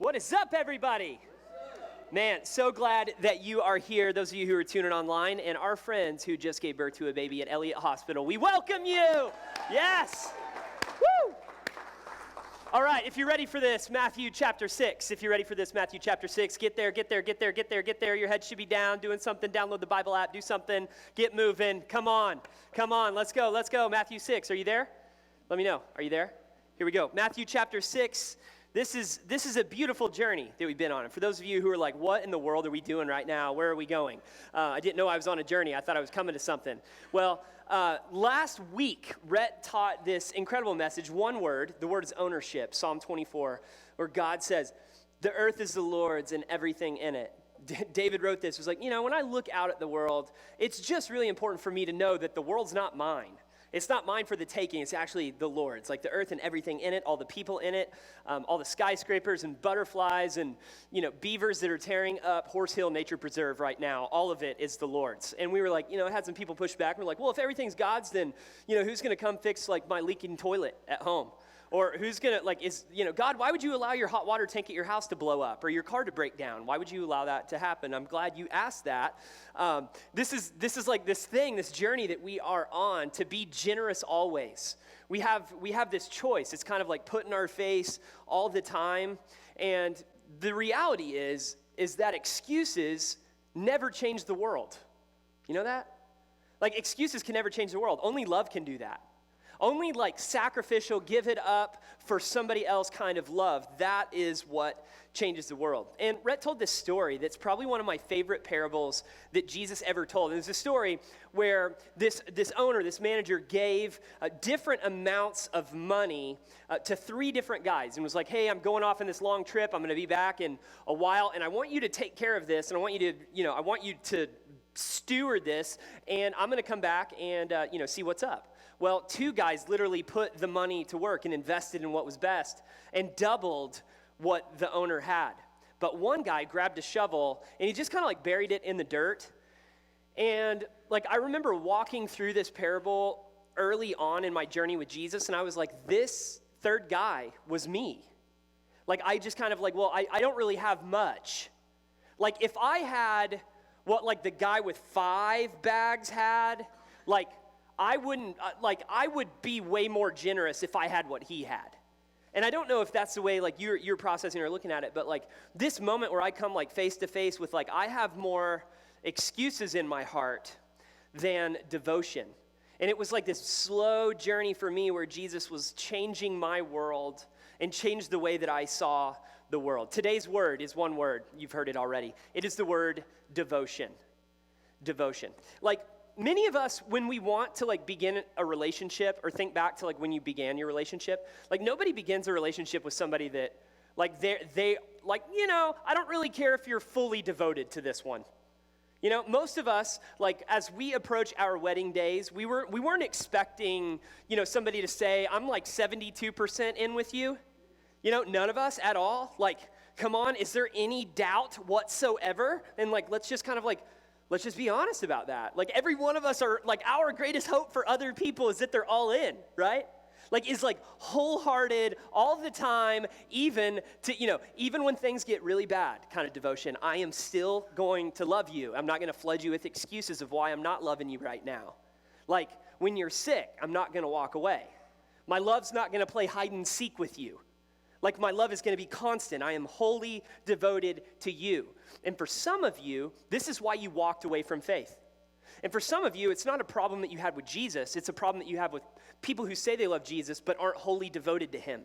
What is up, everybody? Man, so glad that you are here, those of you who are tuning online, and our friends who just gave birth to a baby at Elliott Hospital. We welcome you! Yes! Woo! All right, if you're ready for this, Matthew chapter 6. If you're ready for this, Matthew chapter 6, get there. Your head should be down, doing something. Download the Bible app, do something. Get moving. Come on. Let's go. Matthew 6, are you there? Let me know. Are you there? Here we go. Matthew chapter 6. This is a beautiful journey that we've been on. And for those of you who are like, what in the world are we doing right now? Where are we going? I didn't know I was on a journey. I thought I was coming to something. Well, last week, Rhett taught this incredible message, one word. The word is ownership, Psalm 24, where God says, the earth is the Lord's and everything in it. David wrote this. It was like, when I look out at the world, it's just really important for me to know that the world's not mine. It's not mine for the taking. It's actually the Lord's. Like the earth and everything in it, all the people in it, all the skyscrapers and butterflies and, beavers that are tearing up Horse Hill Nature Preserve right now. All of it is the Lord's. And we were like, had some people push back. We're like, well, if everything's God's, then, who's going to come fix like my leaking toilet at home? Or who's going to, God, why would you allow your hot water tank at your house to blow up or your car to break down? Why would you allow that to happen? I'm glad you asked that. This is like this journey that we are on to be generous always. We have this choice. It's kind of like put in our face all the time. And the reality is that excuses never change the world. You know that? Like excuses can never change the world. Only love can do that. Only like sacrificial, give it up for somebody else kind of love. That is what changes the world. And Rhett told this story that's probably one of my favorite parables that Jesus ever told. And it's a story where this owner, this manager gave different amounts of money to three different guys and was like, hey, I'm going off on this long trip. I'm going to be back in a while. And I want you to take care of this. And I want you to steward this. And I'm going to come back and, see what's up. Well, two guys literally put the money to work and invested in what was best and doubled what the owner had. But one guy grabbed a shovel and he just kind of like buried it in the dirt. And like I remember walking through this parable early on in my journey with Jesus, and I was like, this third guy was me. Like I just kind of like, well, I don't really have much. Like if I had what like the guy with 5 bags had, like I would be way more generous if I had what he had. And I don't know if that's the way like you're processing or looking at it, but like this moment where I come like face to face with like I have more excuses in my heart than devotion. And it was like this slow journey for me where Jesus was changing my world and changed the way that I saw the world. Today's word is one word. You've heard it already. It is the word devotion. Devotion. Like many of us, when we want to like begin a relationship or think back to like when you began your relationship, like nobody begins a relationship with somebody that like they like, I don't really care if you're fully devoted to this one. Most of us, like as we approach our wedding days, we weren't expecting, somebody to say, I'm like 72% in with you. None of us at all. Like, come on, is there any doubt whatsoever? And like, let's just be honest about that. Like every one of us are like our greatest hope for other people is that they're all in, right? Like is like wholehearted all the time, even when things get really bad kind of devotion. I am still going to love you. I'm not going to flood you with excuses of why I'm not loving you right now. Like when you're sick, I'm not going to walk away. My love's not going to play hide and seek with you. Like my love is going to be constant. I am wholly devoted to you. And for some of you, this is why you walked away from faith. And for some of you, it's not a problem that you had with Jesus. It's a problem that you have with people who say they love Jesus but aren't wholly devoted to him.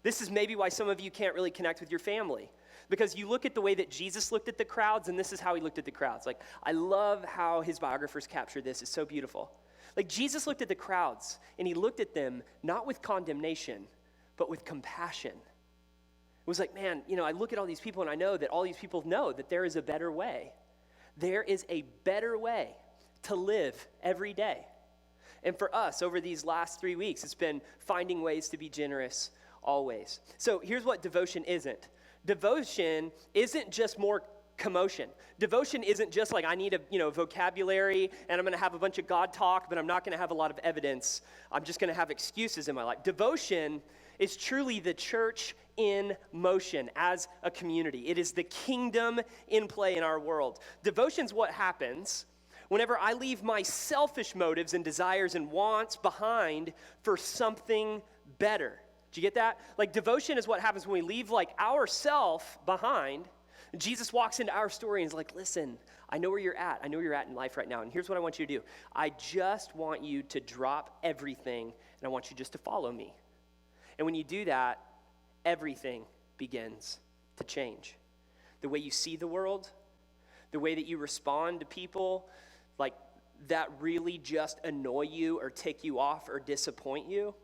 This is maybe why some of you can't really connect with your family. Because you look at the way that Jesus looked at the crowds, and this is how he looked at the crowds. Like, I love how his biographers capture this. It's so beautiful. Like, Jesus looked at the crowds, and he looked at them not with condemnation, but with compassion. It was like, man, I look at all these people and I know that all these people know that there is a better way. There is a better way to live every day. And for us, over these last 3 weeks, it's been finding ways to be generous always. So here's what devotion isn't. Devotion isn't just more commotion. Devotion isn't just like I need a vocabulary and I'm going to have a bunch of God talk, but I'm not going to have a lot of evidence. I'm just going to have excuses in my life. Devotion is truly the church in motion as a community. It is the kingdom in play in our world. Devotion's what happens whenever I leave my selfish motives and desires and wants behind for something better. Do you get that? Like, devotion is what happens when we leave like ourself behind. Jesus walks into our story and is like, listen, I know where you're at. I know where you're at in life right now. And here's what I want you to do. I just want you to drop everything, and I want you just to follow me. And when you do that, everything begins to change. The way you see the world, the way that you respond to people, like that really just annoy you or tick you off or disappoint you.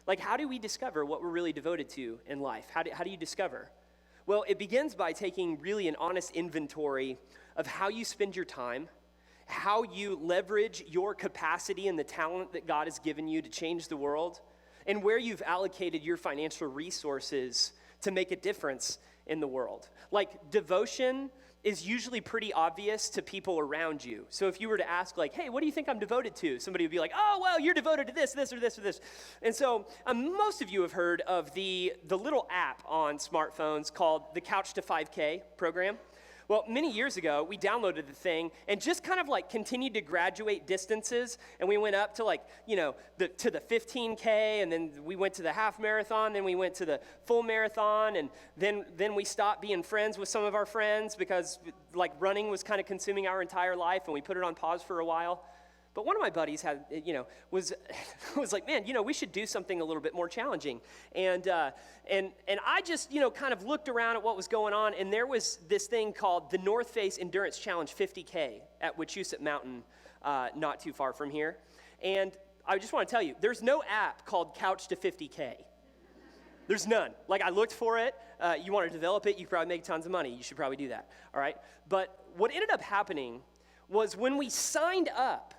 Like, how do we discover what we're really devoted to in life? How do you discover? Well, it begins by taking really an honest inventory of how you spend your time, how you leverage your capacity and the talent that God has given you to change the world, and where you've allocated your financial resources to make a difference in the world. Like, devotion is usually pretty obvious to people around you. So if you were to ask, like, hey, what do you think I'm devoted to? Somebody would be like, oh, well, you're devoted to this, this, or this, or this. And so most of you have heard of the little app on smartphones called the Couch to 5K program. Well, many years ago, we downloaded the thing and just kind of like continued to graduate distances. And we went up to like, to the 15K, and then we went to the half marathon, then we went to the full marathon, and then we stopped being friends with some of our friends because like running was kind of consuming our entire life, and we put it on pause for a while. But one of my buddies had, was like, man, we should do something a little bit more challenging. And I just, kind of looked around at what was going on, and there was this thing called the North Face Endurance Challenge 50K at Wachusett Mountain, not too far from here. And I just want to tell you, there's no app called Couch to 50K. There's none. Like, I looked for it. You want to develop it, you could probably make tons of money. You should probably do that, all right? But what ended up happening was when we signed up,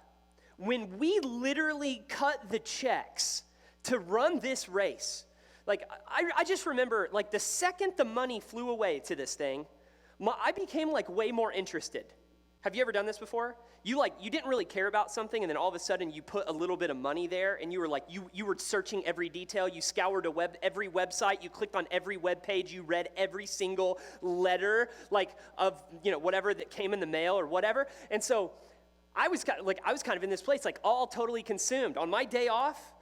when we literally cut the checks to run this race, like, I just remember, like, the second the money flew away to this thing, I became, like, way more interested. Have you ever done this before? You didn't really care about something, and then all of a sudden you put a little bit of money there, and you were like, you were searching every detail. You scoured every website. You clicked on every web page. You read every single letter, like, of, whatever that came in the mail or whatever. And so I was kind of in this place, like, all totally consumed. On my day off,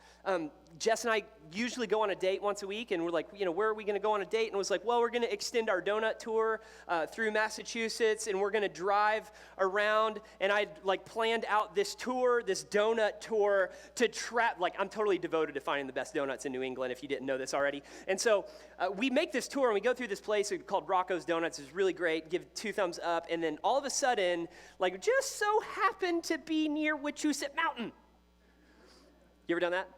Jess and I usually go on a date once a week, and we're like, where are we going to go on a date? And it was like, well, we're going to extend our donut tour through Massachusetts, and we're going to drive around. And I planned out this tour, this donut tour to trap. Like, I'm totally devoted to finding the best donuts in New England, if you didn't know this already. And so we make this tour, and we go through this place called Rocco's Donuts. It's really great. Give 2 thumbs up. And then all of a sudden, like, just so happened to be near Wachusett Mountain. You ever done that?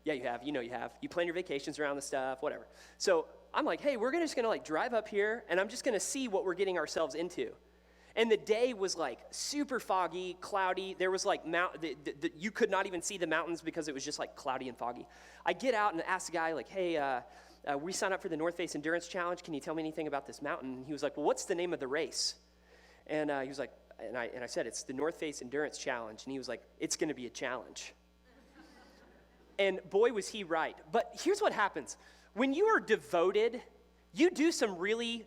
Yeah, you have. You have. You plan your vacations around the stuff, whatever. So I'm like, hey, we're just going to drive up here, and I'm just going to see what we're getting ourselves into. And the day was like super foggy, cloudy. There was like you could not even see the mountains because it was just like cloudy and foggy. I get out and ask the guy, like, hey, we signed up for the North Face Endurance Challenge. Can you tell me anything about this mountain? And he was like, well, what's the name of the race? And he was like, and I said, it's the North Face Endurance Challenge. And he was like, it's going to be a challenge. And boy, was he right. But here's what happens. When you are devoted, you do some really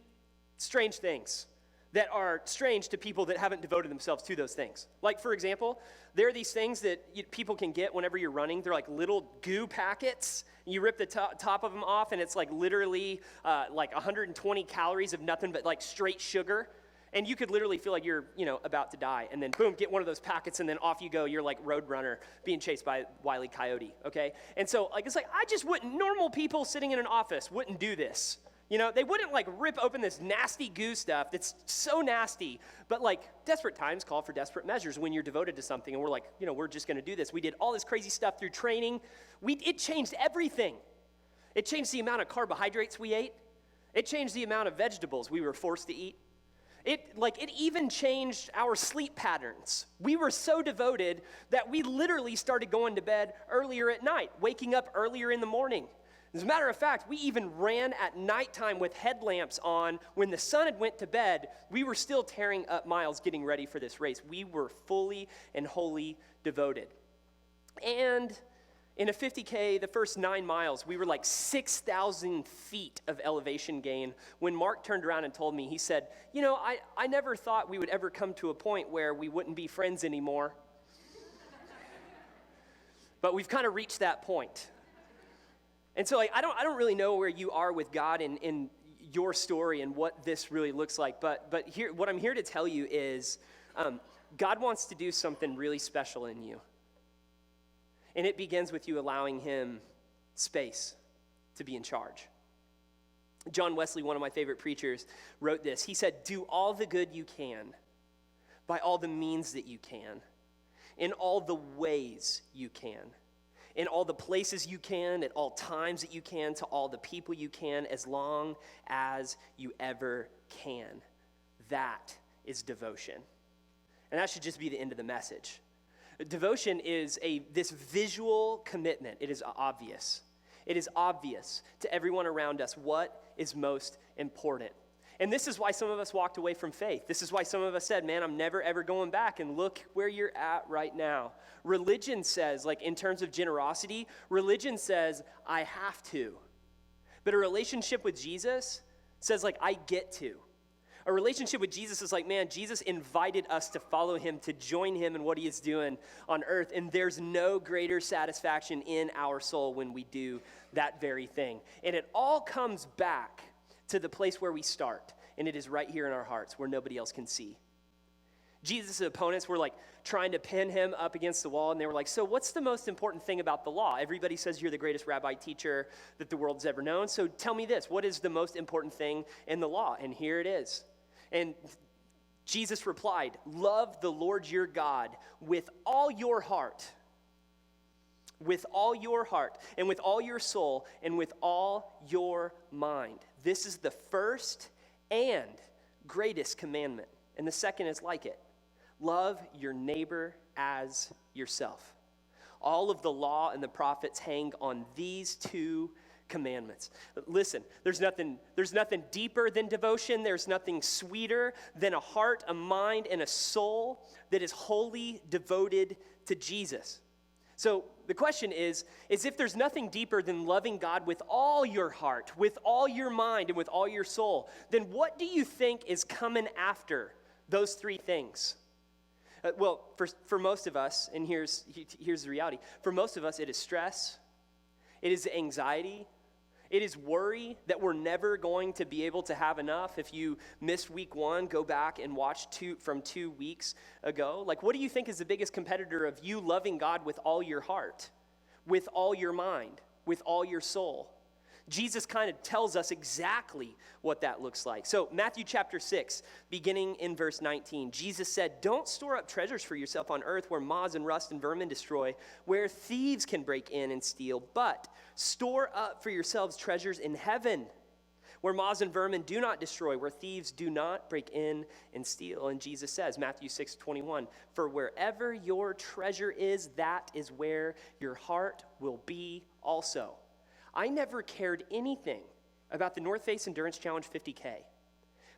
strange things that are strange to people that haven't devoted themselves to those things. Like, for example, there are these things that people can get whenever you're running. They're like little goo packets. You rip the top of them off, and it's like literally like 120 calories of nothing but like straight sugar. And you could literally feel like you're, about to die. And then, boom, get one of those packets, and then off you go. You're like Roadrunner being chased by Wile E. Coyote, okay? And so, it's like, normal people sitting in an office wouldn't do this. They wouldn't, rip open this nasty goo stuff that's so nasty. But, desperate times call for desperate measures when you're devoted to something. And we're like, we're just going to do this. We did all this crazy stuff through training. It changed everything. It changed the amount of carbohydrates we ate. It changed the amount of vegetables we were forced to eat. It even changed our sleep patterns. We were so devoted that we literally started going to bed earlier at night, waking up earlier in the morning. As a matter of fact, we even ran at nighttime with headlamps on. When the sun had went to bed, we were still tearing up miles getting ready for this race. We were fully and wholly devoted. And in a 50K, the first 9 miles, we were like 6,000 feet of elevation gain. When Mark turned around and told me, he said, I never thought we would ever come to a point where we wouldn't be friends anymore. But we've kind of reached that point. And so I don't really know where you are with God in your story and what this really looks like. But here, what I'm here to tell you is God wants to do something really special in you. And it begins with you allowing him space to be in charge. John Wesley, one of my favorite preachers, wrote this. He said, "Do all the good you can, by all the means that you can, in all the ways you can, in all the places you can, at all times that you can, to all the people you can, as long as you ever can." That is devotion. And that should just be the end of the message. Devotion is this visual commitment. It is obvious. It is obvious to everyone around us what is most important. And this is why some of us walked away from faith. This is why some of us said, man, I'm never ever going back. And look where you're at right now. Religion says, like in terms of generosity, religion says, I have to. But a relationship with Jesus says, like, I get to. A relationship with Jesus is like, man, Jesus invited us to follow him, to join him in what he is doing on earth. And there's no greater satisfaction in our soul when we do that very thing. And it all comes back to the place where we start. And it is right here in our hearts where nobody else can see. Jesus' opponents were like trying to pin him up against the wall. And they were like, so what's the most important thing about the law? Everybody says you're the greatest rabbi teacher that the world's ever known. So tell me this, what is the most important thing in the law? And here it is. And Jesus replied, love the Lord your God with all your heart, and with all your soul, and with all your mind. This is the first and greatest commandment. And the second is like it. Love your neighbor as yourself. All of the law and the prophets hang on these two commandments. Listen, there's nothing deeper than devotion. There's nothing sweeter than a heart, a mind, and a soul that is wholly devoted to Jesus. So the question is if there's nothing deeper than loving God with all your heart, with all your mind, and with all your soul, then what do you think is coming after those three things? Well, for most of us, and here's the reality, for most of us it is stress, it is anxiety, it is worry that we're never going to be able to have enough. If you missed week 1, go back and watch 2 weeks ago. Like, what do you think is the biggest competitor of you loving God with all your heart, with all your mind, with all your soul? Jesus kind of tells us exactly what that looks like. So Matthew chapter 6, beginning in verse 19, Jesus said, don't store up treasures for yourself on earth where moths and rust and vermin destroy, where thieves can break in and steal, but store up for yourselves treasures in heaven where moths and vermin do not destroy, where thieves do not break in and steal. And Jesus says, Matthew 6:21, for wherever your treasure is, that is where your heart will be also. I never cared anything about the North Face Endurance Challenge 50K.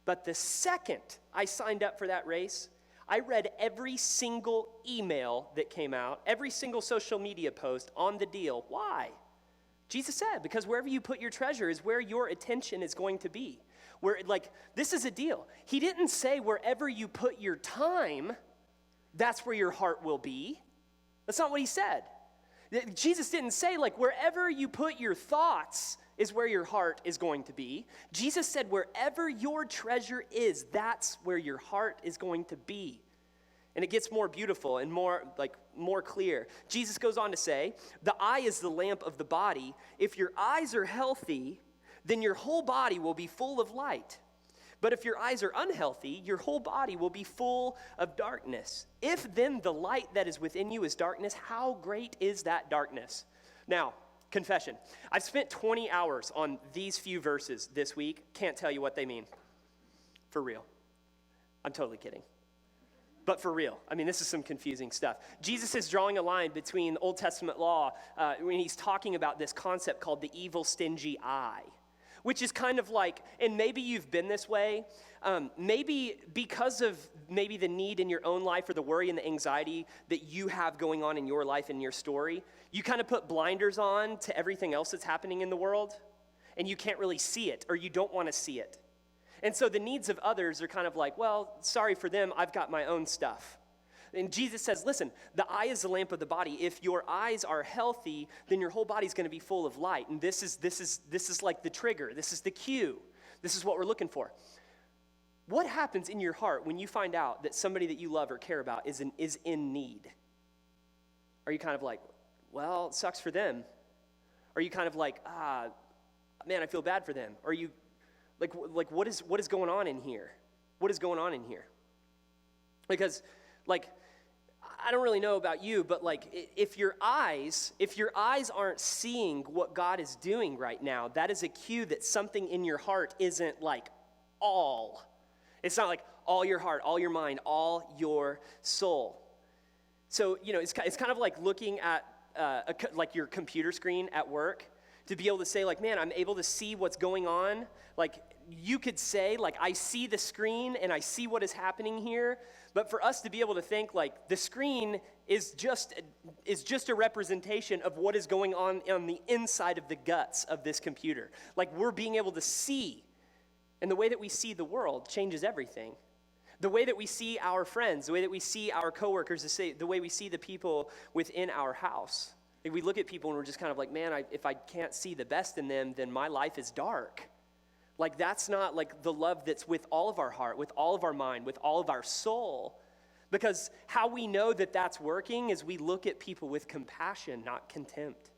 But the second I signed up for that race, I read every single email that came out, every single social media post on the deal. Why? Jesus said, because wherever you put your treasure is where your attention is going to be. This is a deal. He didn't say wherever you put your time, that's where your heart will be. That's not what he said. Jesus didn't say, wherever you put your thoughts is where your heart is going to be. Jesus said, wherever your treasure is, that's where your heart is going to be. And it gets more beautiful and more clear. Jesus goes on to say, the eye is the lamp of the body. If your eyes are healthy, then your whole body will be full of light. But if your eyes are unhealthy, your whole body will be full of darkness. If then the light that is within you is darkness, how great is that darkness? Now, confession. I've spent 20 hours on these few verses this week. Can't tell you what they mean. For real. I'm totally kidding. But for real, I mean, this is some confusing stuff. Jesus is drawing a line between Old Testament law when he's talking about this concept called the evil, stingy eye, which is kind of like, and maybe you've been this way, maybe because of maybe the need in your own life or the worry and the anxiety that you have going on in your life and your story, you kind of put blinders on to everything else that's happening in the world, and you can't really see it, or you don't want to see it. And so the needs of others are kind of like, well, sorry for them, I've got my own stuff. And Jesus says, listen, the eye is the lamp of the body. If your eyes are healthy, then your whole body's going to be full of light. And this is like the trigger. This is the cue. This is what we're looking for. What happens in your heart when you find out that somebody that you love or care about is in need? Are you kind of like, well, it sucks for them? Are you kind of like, man, I feel bad for them? Or are you like what is going on in here? What is going on in here? Because, like, I don't really know about you, but like if your eyes aren't seeing what God is doing right now, that is a cue that something in your heart isn't like all. It's not like all your heart, all your mind, all your soul. So, it's kind of like looking at like your computer screen at work, to be able to say, like, man, I'm able to see what's going on. Like, you could say, like, I see the screen and I see what is happening here. But for us to be able to think, like, the screen is just a representation of what is going on the inside of the guts of this computer. Like, we're being able to see. And the way that we see the world changes everything. The way that we see our friends, the way that we see our coworkers, the way we see the people within our house. Like, we look at people and we're just kind of like, man, if I can't see the best in them, then my life is dark. Like, that's not like the love that's with all of our heart, with all of our mind, with all of our soul. Because how we know that that's working is we look at people with compassion, not contempt.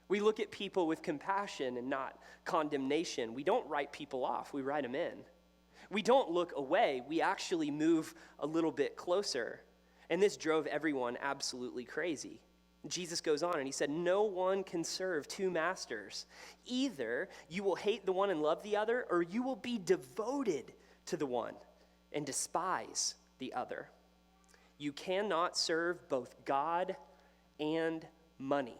We look at people with compassion and not condemnation. We don't write people off, we write them in. We don't look away, we actually move a little bit closer. And this drove everyone absolutely crazy. Jesus goes on and he said, no one can serve two masters. Either you will hate the one and love the other, or you will be devoted to the one and despise the other. You cannot serve both God and money.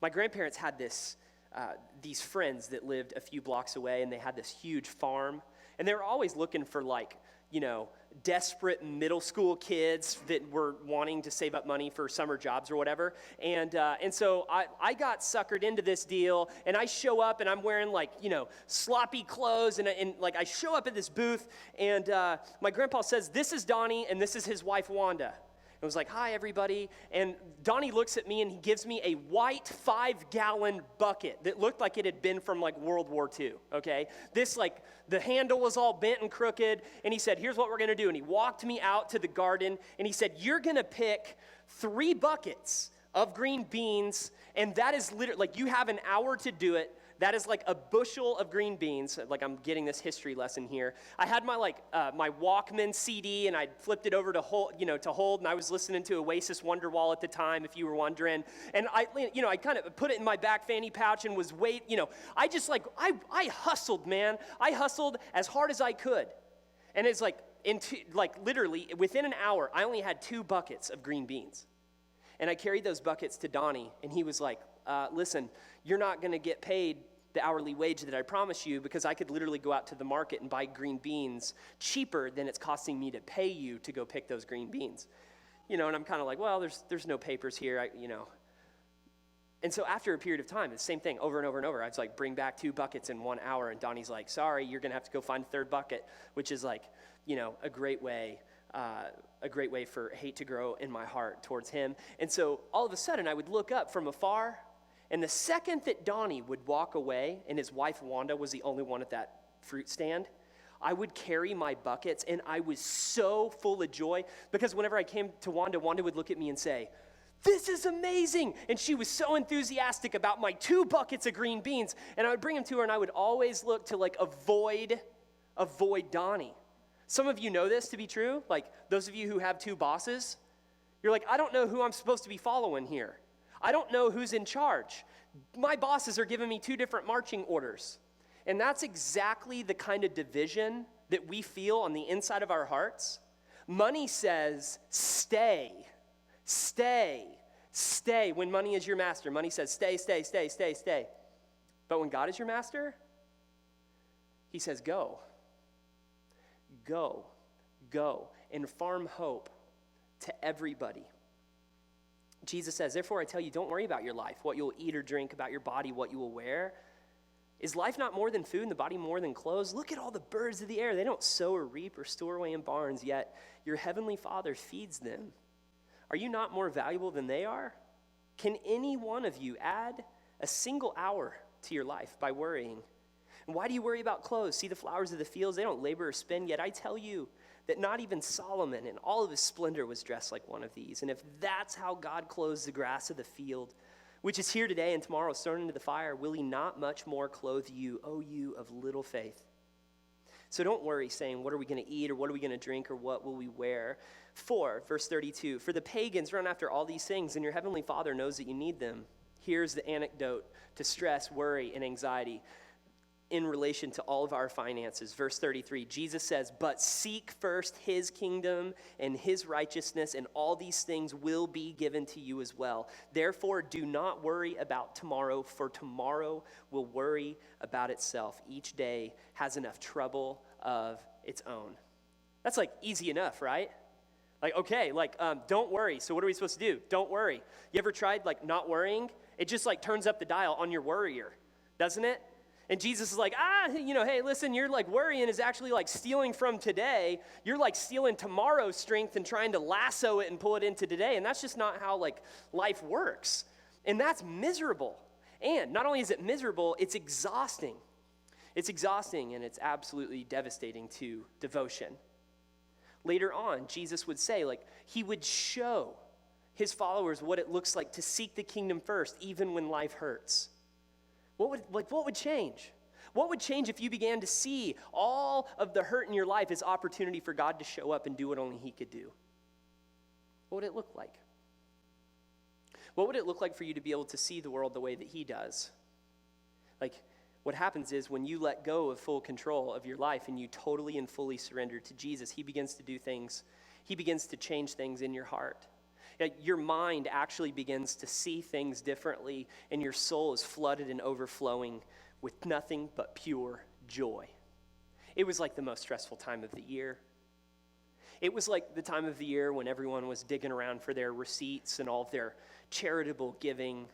My grandparents had these friends that lived a few blocks away, and they had this huge farm, and they were always looking for, like, desperate middle school kids that were wanting to save up money for summer jobs or whatever. And so I got suckered into this deal, and I show up and I'm wearing sloppy clothes, and like I show up at this booth, and my grandpa says, this is Donnie and this is his wife Wanda. It was like, hi, everybody. And Donnie looks at me and he gives me a white 5-gallon bucket that looked like it had been from like World War II, okay? This, like, the handle was all bent and crooked. And he said, here's what we're going to do. And he walked me out to the garden and he said, you're going to pick 3 buckets of green beans. And that is literally, like, you have an hour to do it. That is like a bushel of green beans. Like, I'm getting this history lesson here. I had my my Walkman CD, and I flipped it over to hold, and I was listening to Oasis Wonderwall at the time, if you were wondering. And I kind of put it in my back fanny pouch and was I hustled, man. I hustled as hard as I could. And it's literally within an hour, I only had 2 buckets of green beans. And I carried those buckets to Donnie, and he was like, listen, you're not going to get paid the hourly wage that I promised you, because I could literally go out to the market and buy green beans cheaper than it's costing me to pay you to go pick those green beans. And I'm kind of like, well, there's no papers here, And so after a period of time, the same thing over and over and over. I was like, bring back 2 buckets in 1 hour, and Donnie's like, sorry, you're going to have to go find a 3rd bucket, which is like, a great way for hate to grow in my heart towards him. And so all of a sudden, I would look up from afar, and the second that Donnie would walk away, and his wife Wanda was the only one at that fruit stand, I would carry my buckets, and I was so full of joy, because whenever I came to Wanda, Wanda would look at me and say, this is amazing. And she was so enthusiastic about my 2 buckets of green beans. And I would bring them to her, and I would always look to avoid Donnie. Some of you know this to be true. Like, those of you who have 2 bosses, you're like, I don't know who I'm supposed to be following here. I don't know who's in charge. My bosses are giving me 2 different marching orders. And that's exactly the kind of division that we feel on the inside of our hearts. Money says, stay, stay, stay. When money is your master, money says, stay, stay, stay, stay, stay. But when God is your master, he says, go, go, go, and farm hope to everybody. Jesus says, therefore I tell you, don't worry about your life, what you'll eat or drink, about your body, what you will wear. Is life not more than food and the body more than clothes? Look at all the birds of the air. They don't sow or reap or store away in barns, yet your heavenly Father feeds them. Are you not more valuable than they are? Can any one of you add a single hour to your life by worrying? And why do you worry about clothes? See the flowers of the fields, they don't labor or spin, yet I tell you that not even Solomon in all of his splendor was dressed like one of these. And if that's how God clothes the grass of the field, which is here today and tomorrow is thrown into the fire, will he not much more clothe you, O you of little faith? So don't worry, saying, what are we going to eat, or what are we going to drink, or what will we wear? For, verse 32, for the pagans run after all these things, and your heavenly Father knows that you need them. Here's the antidote to stress, worry, and anxiety in relation to all of our finances. Verse 33, Jesus says, but seek first his kingdom and his righteousness, and all these things will be given to you as well. Therefore, do not worry about tomorrow, for tomorrow will worry about itself. Each day has enough trouble of its own. That's like easy enough, right? Like, okay, don't worry. So what are we supposed to do? Don't worry. You ever tried not worrying? It just turns up the dial on your worrier, doesn't it? And Jesus is like, hey, listen, you're worrying is actually stealing from today. You're stealing tomorrow's strength and trying to lasso it and pull it into today. And that's just not how life works. And that's miserable. And not only is it miserable, it's exhausting. It's exhausting, and it's absolutely devastating to devotion. Later on, Jesus would say, he would show his followers what it looks like to seek the kingdom first, even when life hurts. What would change? What would change if you began to see all of the hurt in your life as opportunity for God to show up and do what only he could do? What would it look like? What would it look like for you to be able to see the world the way that he does? What happens is when you let go of full control of your life and you totally and fully surrender to Jesus, he begins to do things. He begins to change things in your heart. Your mind actually begins to see things differently, and your soul is flooded and overflowing with nothing but pure joy. It was the most stressful time of the year. It was the time of the year when everyone was digging around for their receipts and all of their charitable giving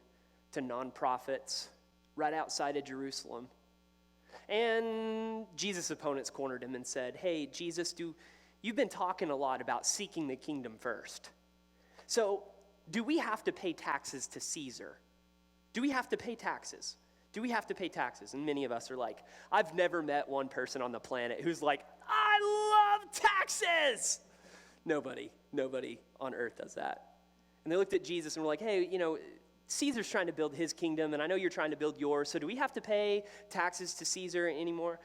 to nonprofits right outside of Jerusalem. And Jesus' opponents cornered him and said, hey, Jesus, you've been talking a lot about seeking the kingdom first. So, do we have to pay taxes to Caesar? Do we have to pay taxes? Do we have to pay taxes? And many of us are I've never met one person on the planet who's I love taxes. Nobody on earth does that. And they looked at Jesus and were hey, Caesar's trying to build his kingdom, and I know you're trying to build yours, so do we have to pay taxes to Caesar anymore?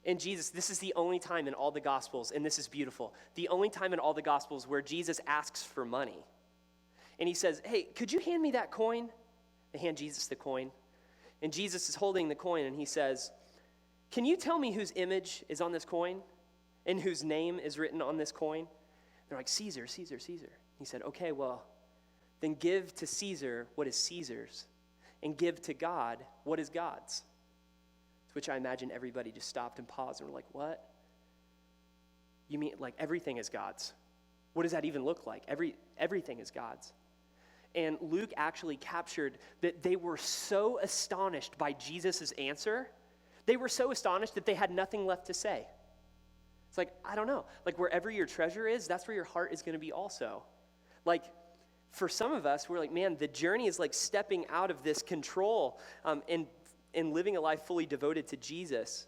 And Jesus, this is the only time in all the Gospels, and this is beautiful, the only time in all the Gospels where Jesus asks for money. And he says, hey, could you hand me that coin? They hand Jesus the coin. And Jesus is holding the coin, and he says, can you tell me whose image is on this coin and whose name is written on this coin? They're Caesar, Caesar, Caesar. He said, okay, well, then give to Caesar what is Caesar's, and give to God what is God's. Which I imagine everybody just stopped and paused and were what? You mean everything is God's? What does that even look like? Everything is God's. And Luke actually captured that they were so astonished by Jesus' answer. They were so astonished that they had nothing left to say. It's I don't know. Wherever your treasure is, that's where your heart is going to be also. For some of us, we're man, the journey is stepping out of this control and living a life fully devoted to Jesus.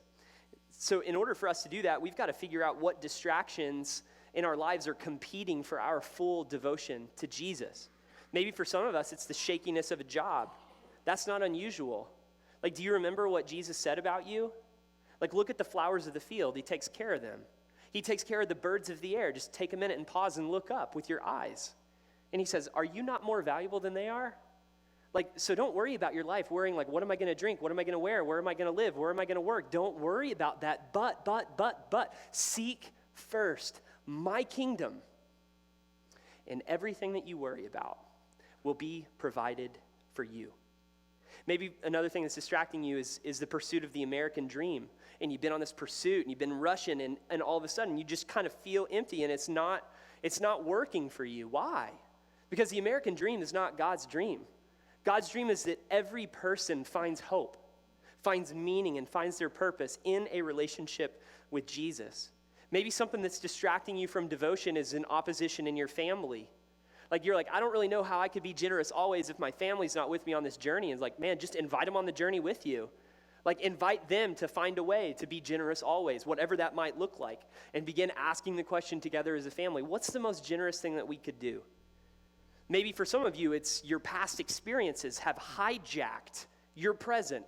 So in order for us to do that, we've got to figure out what distractions in our lives are competing for our full devotion to Jesus. Maybe for some of us, it's the shakiness of a job. That's not unusual. Do you remember what Jesus said about you? Look at the flowers of the field. He takes care of them. He takes care of the birds of the air. Just take a minute and pause and look up with your eyes. And he says, are you not more valuable than they are? So don't worry about your life worrying what am I going to drink? What am I going to wear? Where am I going to live? Where am I going to work? Don't worry about that. But seek first my kingdom, and everything that you worry about will be provided for you. Maybe another thing that's distracting you is the pursuit of the American dream. And you've been on this pursuit and you've been rushing and all of a sudden you just kind of feel empty and it's not working for you. Why? Because the American dream is not God's dream. God's dream is that every person finds hope, finds meaning, and finds their purpose in a relationship with Jesus. Maybe something that's distracting you from devotion is an opposition in your family. Like you're like, I don't really know how I could be generous always if my family's not with me on this journey. And it's like, man, just invite them on the journey with you. Like invite them to find a way to be generous always, whatever that might look like. And begin asking the question together as a family, what's the most generous thing that we could do? Maybe for some of you, it's your past experiences have hijacked your present.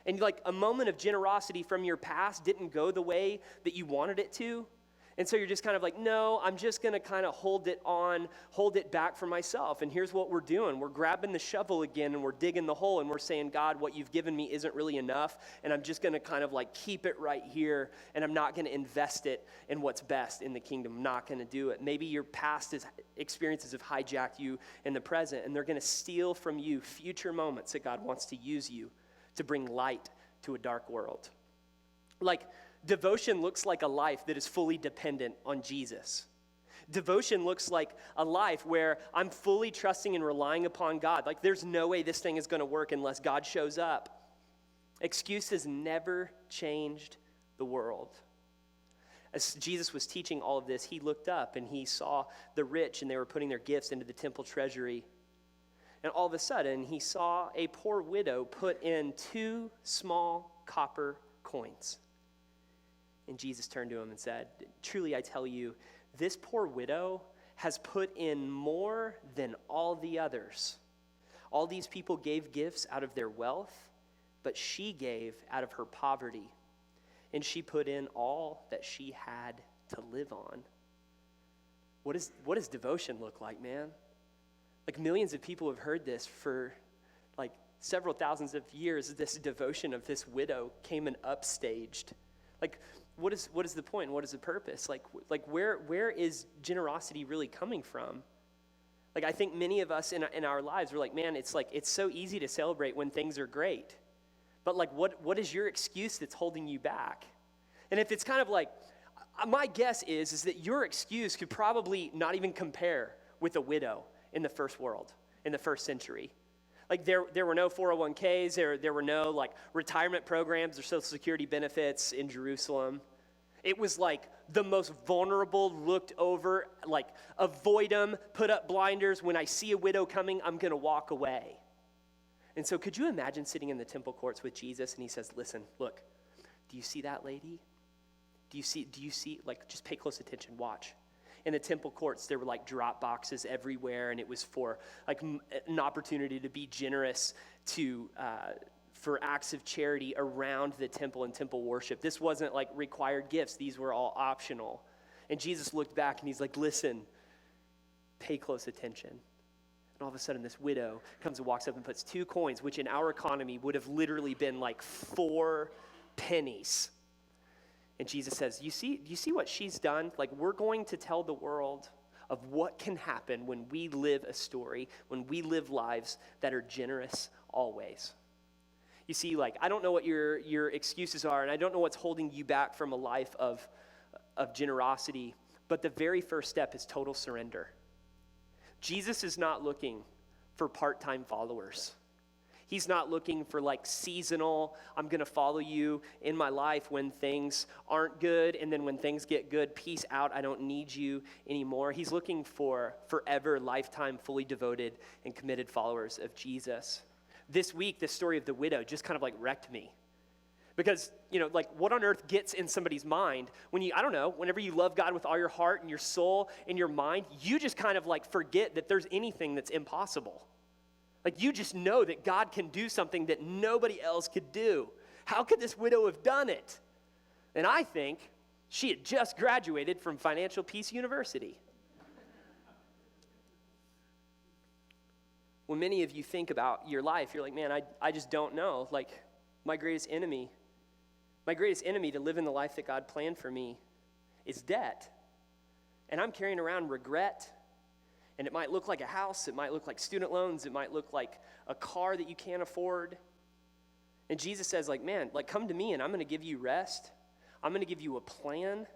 And like a moment of generosity from your past didn't go the way that you wanted it to. And so you're just kind of like, no, I'm just going to kind of hold it back for myself. And here's what we're doing. We're grabbing the shovel again and we're digging the hole and we're saying, God, what you've given me isn't really enough. And I'm just going to kind of like keep it right here. And I'm not going to invest it in what's best in the kingdom. I'm not going to do it. Maybe your past experiences have hijacked you in the present and they're going to steal from you future moments that God wants to use you to bring light to a dark world. Like, devotion looks like a life that is fully dependent on Jesus. Devotion looks like a life where I'm fully trusting and relying upon God. Like there's no way this thing is going to work unless God shows up. Excuses never changed the world. As Jesus was teaching all of this, he looked up and he saw the rich and they were putting their gifts into the temple treasury. And all of a sudden, he saw a poor widow put in 2 small copper coins. And Jesus turned to him and said, truly I tell you, this poor widow has put in more than all the others. All these people gave gifts out of their wealth, but she gave out of her poverty. And she put in all that she had to live on. What does devotion look like, man? Like millions of people have heard this for like several thousands of years. This devotion of this widow came and upstaged. Like, what is the point? What is the purpose? Like where is generosity really coming from? Like I think many of us in our lives, we're like, man, it's so easy to celebrate when things are great. But like, what is your excuse that's holding you back? And if it's kind of like, my guess is that your excuse could probably not even compare with a widow in the first world, in the first century. Like there were no 401ks, there were no like retirement programs or social security benefits in Jerusalem. It was like the most vulnerable, looked over, like avoid them, put up blinders. When I see a widow coming, I'm going to walk away. And so could you imagine sitting in the temple courts with Jesus and he says, listen, look, do you see that lady? Do you see, like, just pay close attention, watch. In the temple courts, there were like drop boxes everywhere, and it was for like an opportunity to be generous for acts of charity around the temple and temple worship. This wasn't like required gifts. These were all optional. And Jesus looked back and he's like, listen, pay close attention. And all of a sudden, this widow comes and walks up and puts 2 coins, which in our economy would have literally been like 4 pennies. And Jesus says, do you see what she's done? Like, we're going to tell the world of what can happen when we live a story, when we live lives that are generous always. You see, like, I don't know what your excuses are, and I don't know what's holding you back from a life of generosity, but the very first step is total surrender. Jesus is not looking for part-time followers. He's not looking for like seasonal, I'm going to follow you in my life when things aren't good, and then when things get good, peace out, I don't need you anymore. He's looking for forever, lifetime, fully devoted and committed followers of Jesus. This week, the story of the widow just kind of like wrecked me. Because, like what on earth gets in somebody's mind when whenever you love God with all your heart and your soul and your mind, you just kind of like forget that there's anything that's impossible. Like you just know that God can do something that nobody else could do. How could this widow have done it? And I think she had just graduated from Financial Peace University. When many of you think about your life, you're like, man, I just don't know. Like my greatest enemy to live in the life that God planned for me is debt. And I'm carrying around regret. And it might look like a house. It might look like student loans. It might look like a car that you can't afford. And Jesus says, like, man, like, come to me and I'm going to give you rest. I'm going to give you a plan.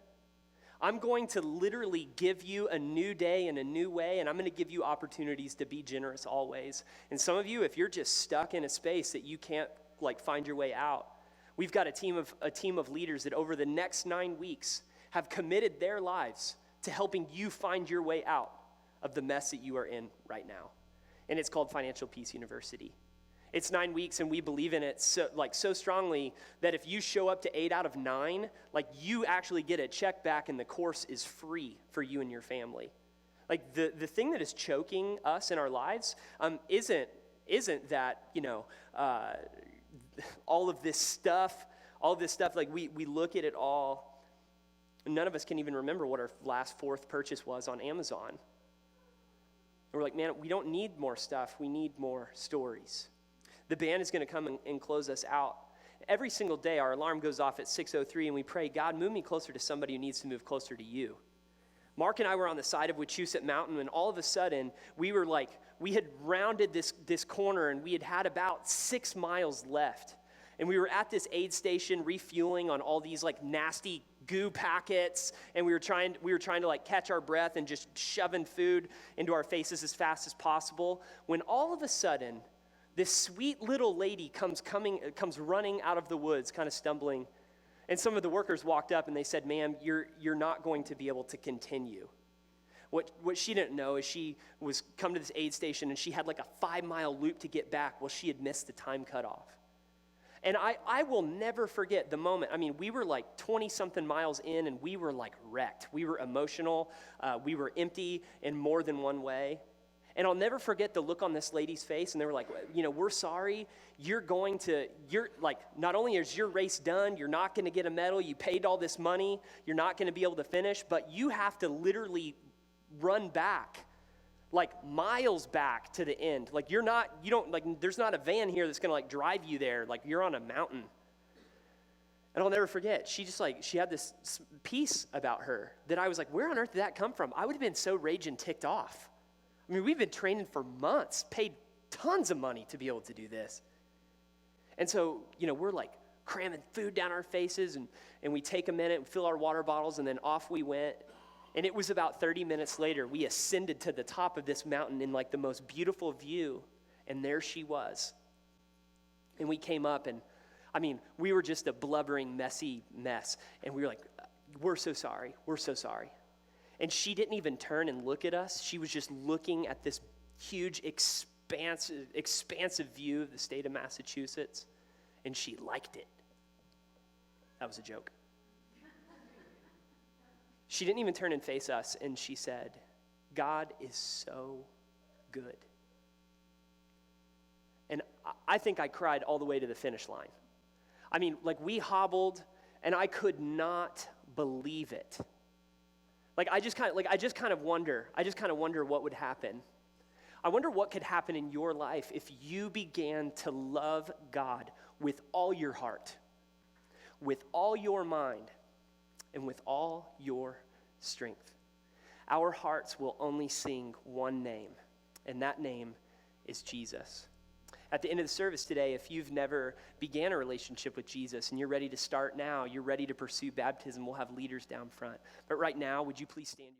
I'm going to literally give you a new day in a new way, and I'm going to give you opportunities to be generous always. And some of you, if you're just stuck in a space that you can't, like, find your way out, we've got a team of leaders that over the next 9 weeks have committed their lives to helping you find your way out of the mess that you are in right now. And it's called Financial Peace University. It's 9 weeks, and we believe in it so strongly that if you show up to 8 out of 9, like, you actually get a check back, and the course is free for you and your family. Like, the thing that is choking us in our lives isn't that, all of this stuff, like, we look at it all, and none of us can even remember what our last fourth purchase was on Amazon. And we're like, man, we don't need more stuff. We need more stories. The band is going to come and close us out. Every single day, our alarm goes off at 6:03, and we pray, God, move me closer to somebody who needs to move closer to you. Mark and I were on the side of Wachusett Mountain, and all of a sudden, we had rounded this corner, and we had about 6 miles left. And we were at this aid station refueling on all these, like, nasty goo packets, and we were trying to, like, catch our breath and just shoving food into our faces as fast as possible, when all of a sudden, this sweet little lady comes running out of the woods, kind of stumbling. And some of the workers walked up and they said, ma'am, you're not going to be able to continue. What she didn't know is she was come to this aid station and she had like a 5-mile loop to get back. Well, she had missed the time cutoff. And I will never forget the moment. I mean, we were like 20-something miles in and we were like wrecked. We were emotional. We were empty in more than one way. And I'll never forget the look on this lady's face, and they were like, we're sorry. You're like, not only is your race done, you're not going to get a medal, you paid all this money, you're not going to be able to finish, but you have to literally run back, like miles back to the end. Like, there's not a van here that's going to like drive you there. Like, you're on a mountain. And I'll never forget, she had this peace about her that I was like, where on earth did that come from? I would have been so raging ticked off. I mean, we've been training for months, paid tons of money to be able to do this. And so, we're like cramming food down our faces, and we take a minute and fill our water bottles, and then off we went. And it was about 30 minutes later, we ascended to the top of this mountain in like the most beautiful view, and there she was. And we came up, and I mean, we were just a blubbering, messy mess. And we were like, we're so sorry. We're so sorry. And she didn't even turn and look at us. She was just looking at this huge, expansive view of the state of Massachusetts, and she liked it. That was a joke. She didn't even turn and face us, and she said, God is so good. And I think I cried all the way to the finish line. I mean, like, we hobbled, and I could not believe it. I just kind of wonder what would happen. I wonder what could happen in your life if you began to love God with all your heart, with all your mind, and with all your strength. Our hearts will only sing one name, and that name is Jesus. At the end of the service today, if you've never began a relationship with Jesus and you're ready to start now, you're ready to pursue baptism, we'll have leaders down front. But right now, would you please stand?